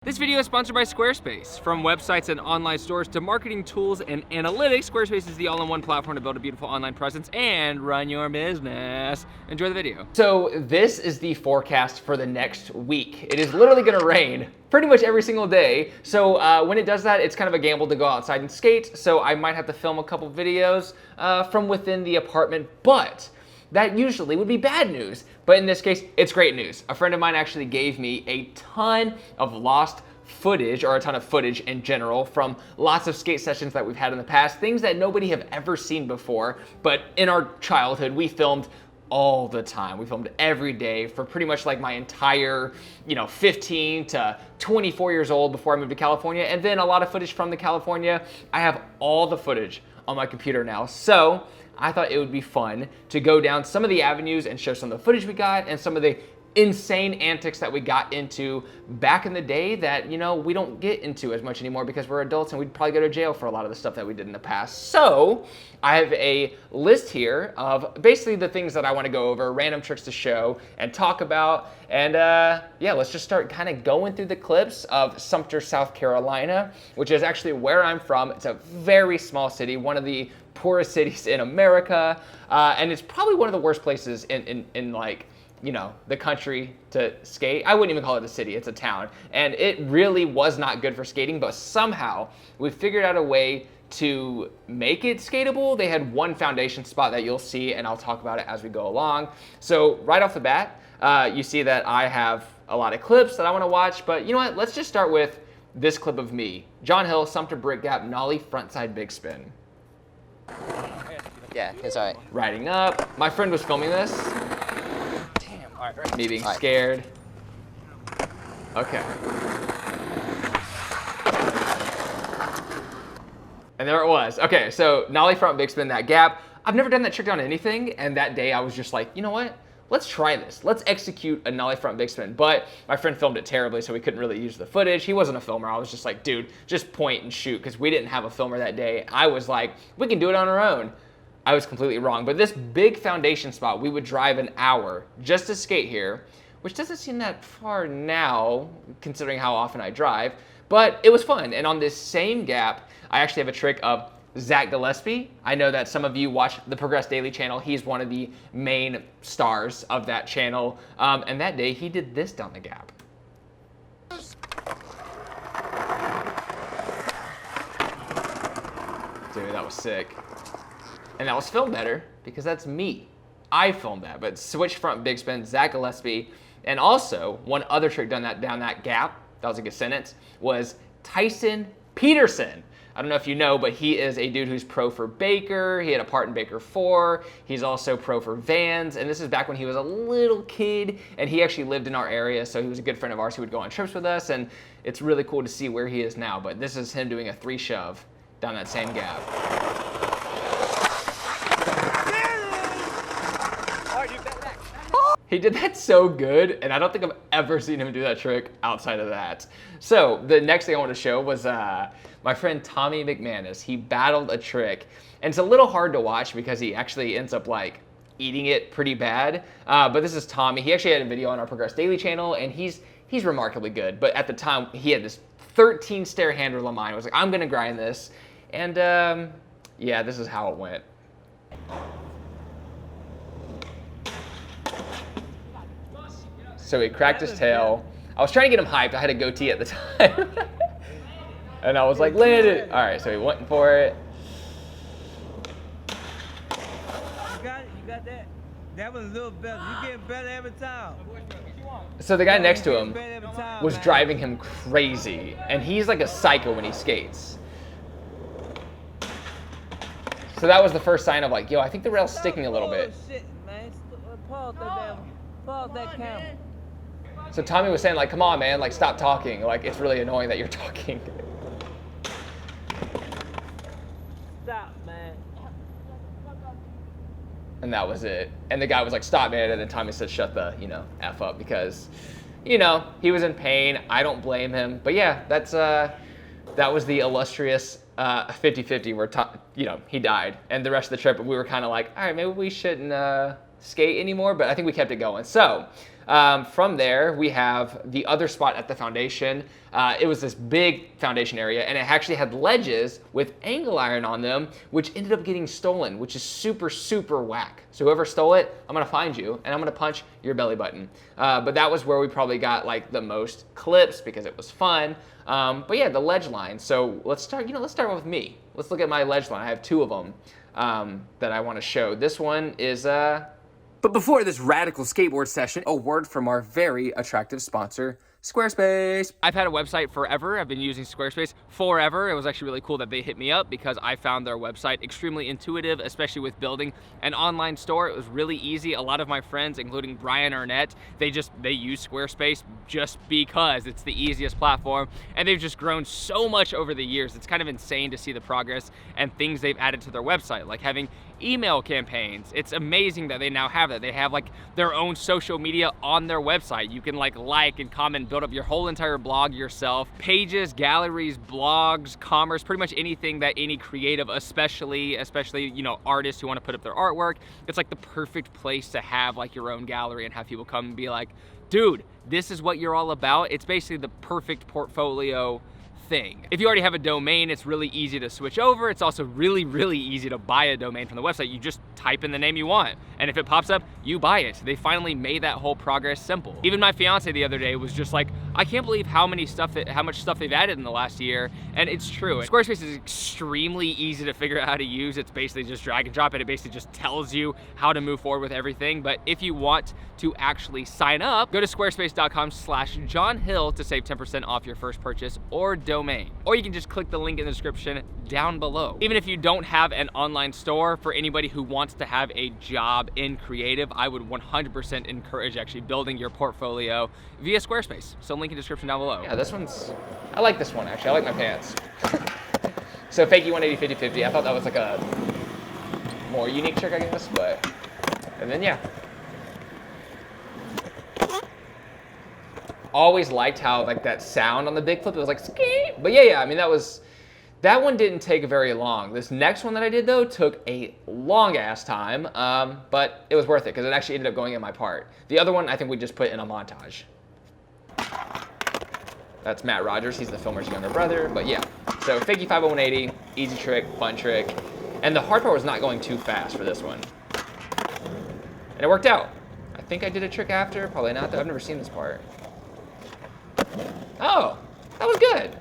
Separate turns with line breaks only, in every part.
This video is sponsored by Squarespace. From websites and online stores to marketing tools and analytics, Squarespace is the all-in-one platform to build a beautiful online presence and run your business. Enjoy the video. So this is the forecast for the next week. It is literally gonna rain pretty much every single day. So when it does that, it's kind of a gamble to go outside and skate. So I might have to film a couple videos from within the apartment, but that usually would be bad news, but in this case, it's great news. A friend of mine actually gave me a ton of lost footage, or a ton of footage in general, from lots of skate sessions that we've had in the past, things that nobody have ever seen before, but in our childhood, we filmed all the time. We filmed every day for pretty much like my entire, 15 to 24 years old before I moved to California, and then a lot of footage from the California. I have all the footage on my computer now, so I thought it would be fun to go down some of the avenues and show some of the footage we got and some of the insane antics that we got into back in the day that, we don't get into as much anymore because we're adults and we'd probably go to jail for a lot of the stuff that we did in the past. So I have a list here of basically the things that I want to go over, random tricks to show and talk about. And yeah, let's just start kind of going through the clips of Sumter, South Carolina, which is actually where I'm from. It's a very small city, one of the poorest cities in America, and it's probably one of the worst places in like, the country to skate. I wouldn't even call it a city, it's a town. And it really was not good for skating, but somehow we figured out a way to make it skatable. They had one foundation spot that you'll see, and I'll talk about it as we go along. So right off the bat, you see that I have a lot of clips that I wanna watch, but you know what? Let's just start with this clip of me. John Hill, Sumter Brick Gap, Nollie Frontside Big Spin.
Yeah, it's all right.
Riding up. My friend was filming this.
Damn. All right.
Me being scared. Okay. And there it was. Okay, so Nollie front big spin, that gap. I've never done that trick on anything, and that day I was just like, you know what? Let's try this. Let's execute a Nollie front big spin. But my friend filmed it terribly, so we couldn't really use the footage. He wasn't a filmer. I was just like, dude, just point and shoot, because we didn't have a filmer that day. I was like, we can do it on our own. I was completely wrong. But this big foundation spot, we would drive an hour just to skate here, which doesn't seem that far now, considering how often I drive. But it was fun. And on this same gap, I actually have a trick of Zach Gillespie. I know that some of you watch the Progress Daily channel. He's one of the main stars of that channel. And that day he did this down the gap. Dude, that was sick. And that was filmed better because that's me. I filmed that, but switch front big spin, Zach Gillespie. And also one other trick down that gap, that was a good sentence, was Tyson Peterson. I don't know if you know, but he is a dude who's pro for Baker. He had a part in Baker 4. He's also pro for Vans. And this is back when he was a little kid and he actually lived in our area. So he was a good friend of ours. He would go on trips with us. And it's really cool to see where he is now. But this is him doing a 3 shove down that same gap. He did that so good, and I don't think I've ever seen him do that trick outside of that. So the next thing I want to show was my friend Tommy McManus. He battled a trick, and it's a little hard to watch because he actually ends up like eating it pretty bad. But this is Tommy. He actually had a video on our Progress Daily channel, and he's remarkably good. But at the time, he had this 13 stair handle on mine. I was like, I'm gonna grind this, and yeah, this is how it went. So he cracked his tail. I was trying to get him hyped. I had a goatee at the time. And I was like, land it. All right, so he went for it.
You got it, you got that. That was a little better. You getting better every time.
So the guy next to him was driving him crazy. And he's like a psycho when he skates. So that was the first sign of like, yo, I think the rail's sticking a little bit.
Shit, man. Pause that camera.
So Tommy was saying like, come on, man, like stop talking. Like it's really annoying that you're talking.
Stop, man.
And that was it. And the guy was like, stop, man. And then Tommy said, shut the, F up because, he was in pain. I don't blame him. But yeah, that was the illustrious 50-50 where, he died. And the rest of the trip, we were kind of like, all right, maybe we shouldn't skate anymore. But I think we kept it going. So From there, we have the other spot at the foundation. It was this big foundation area, and it actually had ledges with angle iron on them, which ended up getting stolen, which is super, super whack. So whoever stole it, I'm gonna find you, and I'm gonna punch your belly button. But that was where we probably got like the most clips because it was fun. But yeah, the ledge line. So let's start with me. Let's look at my ledge line. I have two of them that I want to show. This one is But before this radical skateboard session, a word from our very attractive sponsor, Squarespace. I've had a website forever. I've been using Squarespace forever. It was actually really cool that they hit me up because I found their website extremely intuitive, especially with building an online store. It was really easy. A lot of my friends, including Brian Arnett, they use Squarespace just because it's the easiest platform, and they've just grown so much over the years. It's kind of insane to see the progress and things they've added to their website, like having email campaigns. It's amazing that they now have that. They have like their own social media on their website. You can like and comment, build up your whole entire blog yourself. Pages, galleries, blogs, commerce, pretty much anything that any creative, especially you know, artists who want to put up their artwork. It's like the perfect place to have like your own gallery and have people come and be like, dude, this is what you're all about. It's basically the perfect portfolio thing. If you already have a domain, it's really easy to switch over. It's also really, really easy to buy a domain from the website. You just type in the name you want, and if it pops up, you buy it. They finally made that whole progress simple. Even my fiance the other day was just like, I can't believe how much stuff they've added in the last year, and it's true. Squarespace is extremely easy to figure out how to use. It's basically just drag and drop, and it basically just tells you how to move forward with everything. But if you want to actually sign up, go to squarespace.com/JohnHill to save 10% off your first purchase or domain. Or you can just click the link in the description down below. Even if you don't have an online store, for anybody who wants to have a job in creative, I would 100% encourage actually building your portfolio via Squarespace. So link in the description down below. Yeah, I like this one actually. I like my pants. So fakie 180 50-50. I thought that was like a more unique trick, I guess, and then yeah. Always liked how like that sound on the big flip, it was like ski. But yeah, I mean that one didn't take very long. This next one that I did though took a long ass time, but it was worth it because it actually ended up going in my part. The other one I think we just put in a montage. That's Matt Rogers, he's the filmer's younger brother, but yeah. So fakie 50180, easy trick, fun trick. And the hard part was not going too fast for this one. And it worked out. I think I did a trick after, probably not though, I've never seen this part. Oh, that was good.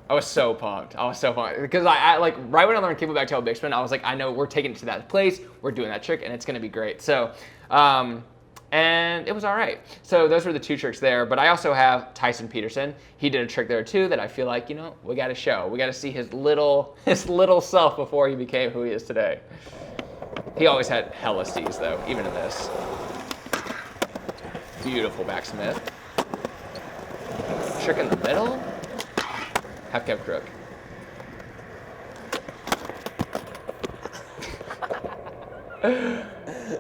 I was so pumped. Because I like, right when I learned cable back tail big spin, I was like, I know we're taking it to that place, we're doing that trick, and it's gonna be great. So, and it was all right. So those were the two tricks there, but I also have Tyson Peterson. He did a trick there too that I feel like, you know, we gotta show. We gotta see his little self before he became who he is today. He always had hella steez though, even in this. Beautiful backsmith. Trick in the middle. Half cab crook.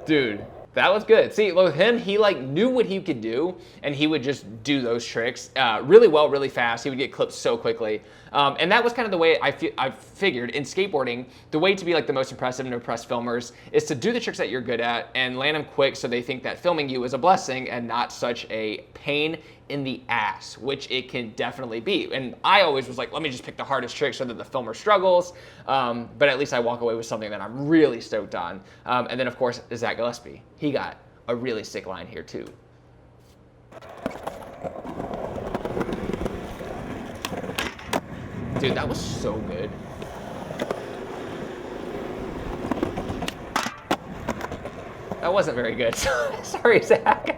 Dude, that was good. See, with him, he like knew what he could do, and he would just do those tricks really well, really fast. He would get clipped so quickly. And that was kind of the way I figured in skateboarding, the way to be like the most impressive and impress filmers is to do the tricks that you're good at and land them quick so they think that filming you is a blessing and not such a pain in the ass, which it can definitely be. And I always was like, let me just pick the hardest trick so that the filmer struggles, but at least I walk away with something that I'm really stoked on. And then of course, Zach Gillespie. He got a really sick line here too. Dude, that was so good. That wasn't very good. Sorry, Zach.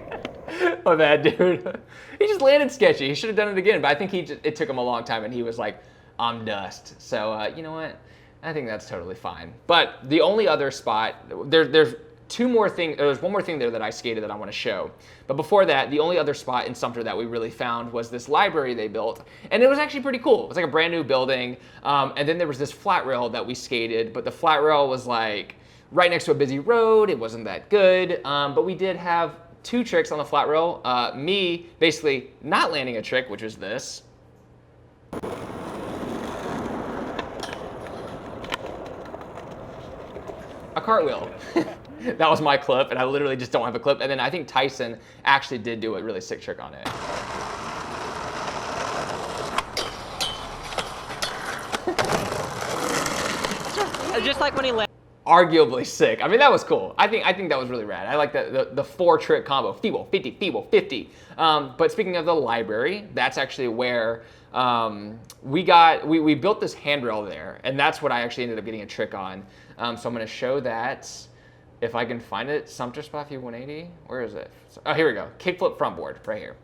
My bad, dude. He just landed sketchy. He should have done it again, but I think it took him a long time, and he was like, I'm dust. So, you know what? I think that's totally fine. But the only other spot, there's one more thing there that I skated that I want to show. But before that, the only other spot in Sumter that we really found was this library they built. And it was actually pretty cool. It was like a brand new building. And then there was this flat rail that we skated, but the flat rail was like right next to a busy road. It wasn't that good. But we did have two tricks on the flat rail. Me basically not landing a trick, which was this. A cartwheel. That was my clip, and I literally just don't have a clip. And then I think Tyson actually did do a really sick trick on it.
Just like when he landed.
Arguably sick. I mean, that was cool. I think that was really rad. I like the 4-trick combo. Feeble, 50, feeble, 50. But speaking of the library, that's actually where we built this handrail there, and that's what I actually ended up getting a trick on. So I'm going to show that if I can find it. Sumter spot view 180. Where is it? Oh, here we go. Kickflip front board right here.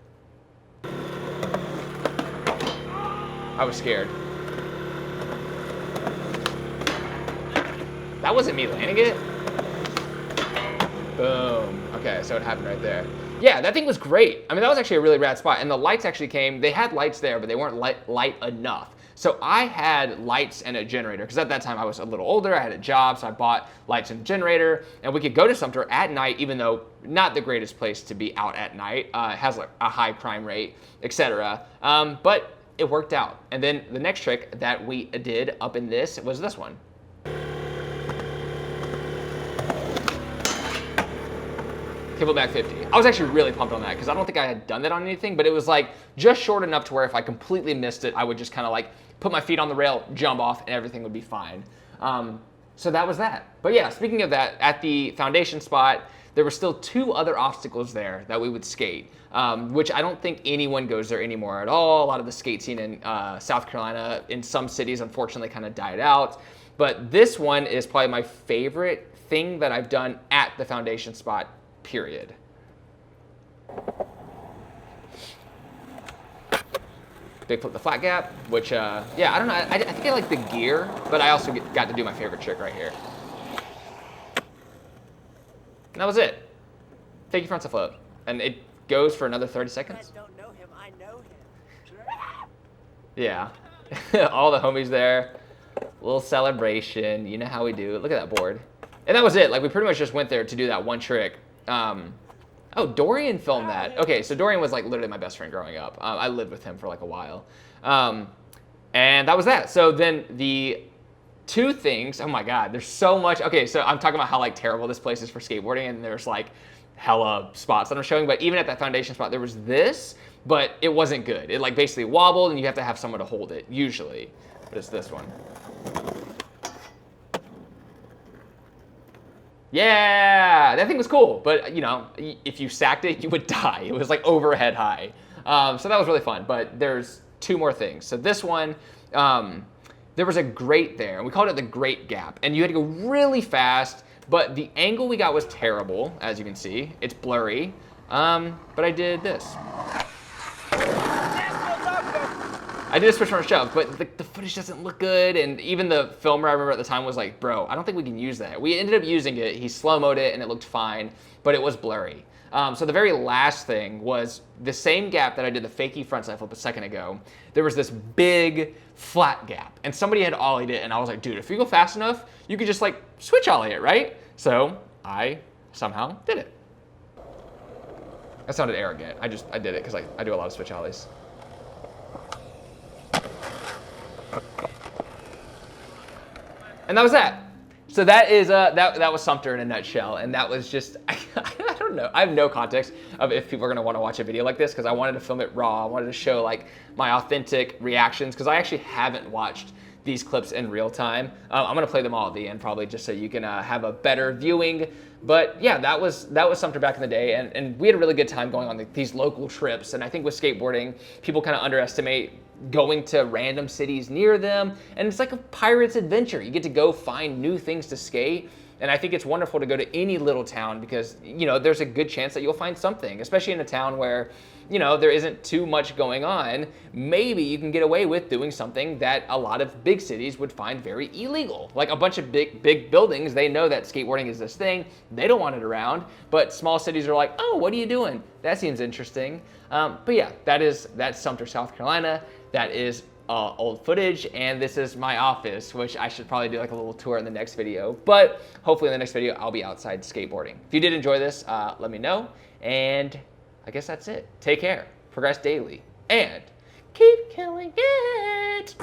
I was scared. That wasn't me landing it. Boom. Okay, so it happened right there. Yeah, that thing was great. I mean, that was actually a really rad spot. And the lights actually came, they had lights there, but they weren't light enough. So I had lights and a generator, because at that time I was a little older, I had a job, so I bought lights and a generator, and we could go to Sumter at night, even though not the greatest place to be out at night. It has like a high crime rate, etc. But it worked out. And then the next trick that we did up in this was this one. Kickflip back 50. I was actually really pumped on that because I don't think I had done that on anything, but it was like just short enough to where if I completely missed it, I would just kind of like put my feet on the rail, jump off, and everything would be fine. So that was that. But yeah, speaking of that, at the foundation spot, there were still 2 other obstacles there that we would skate, which I don't think anyone goes there anymore at all. A lot of the skate scene in South Carolina, in some cities, unfortunately kind of died out. But this one is probably my favorite thing that I've done at the foundation spot, period. Big flip the flat gap, which, yeah, I don't know. I think I like the gear, but I also got to do my favorite trick right here. And that was it. Take your frontside flip. And it goes for another 30 seconds.
I don't know him, I know him.
Yeah. All the homies there. Little celebration. You know how we do it. Look at that board. And that was it. Like, we pretty much just went there to do that one trick. Oh, Dorian filmed that. Okay, so Dorian was like literally my best friend growing up. I lived with him for like a while. And that was that. So then the 2 things, oh my God, there's so much. Okay, so I'm talking about how like terrible this place is for skateboarding, and there's like hella spots that I'm showing, but even at that foundation spot, there was this, but it wasn't good. It like basically wobbled, and you have to have someone to hold it, usually. But it's this one. Yeah, that thing was cool, but you know, if you sacked it, you would die. It was like overhead high. So that was really fun, but there's 2 more things. So this one, there was a grate there, and we called it the grate gap, and you had to go really fast, but the angle we got was terrible, as you can see. It's blurry, but I did this. I did a switch front shove, but the footage doesn't look good, and even the filmer I remember at the time was like, bro, I don't think we can use that. We ended up using it, he slow-moed it, and it looked fine, but it was blurry. So the very last thing was the same gap that I did the fakie frontside flip a second ago. There was this big flat gap, and somebody had ollied it, and I was like, dude, if you go fast enough, you could just like switch ollie it, right? So I somehow did it. That sounded arrogant. I did it because I do a lot of switch ollies. And that was that. So that is that was Sumter in a nutshell, and that was just I don't know. I have no context of if people are gonna want to watch a video like this because I wanted to film it raw. I wanted to show like my authentic reactions because I actually haven't watched these clips in real time. I'm gonna play them all at the end probably just so you can have a better viewing. But yeah, that was Sumter back in the day, and we had a really good time going on these local trips. And I think with skateboarding, people kind of underestimate going to random cities near them, and it's like a pirate's adventure. You get to go find new things to skate, and I think it's wonderful to go to any little town because, you know, there's a good chance that you'll find something, especially in a town where, you know, there isn't too much going on. Maybe you can get away with doing something that a lot of big cities would find very illegal. Like a bunch of big buildings, they know that skateboarding is this thing, they don't want it around, but small cities are like, oh, what are you doing? That seems interesting. But yeah, that's Sumter, South Carolina. That is old footage, and this is my office, which I should probably do like a little tour in the next video, but hopefully in the next video I'll be outside skateboarding. If you did enjoy this, let me know, and I guess that's it. Take care, progress daily, and keep killing it!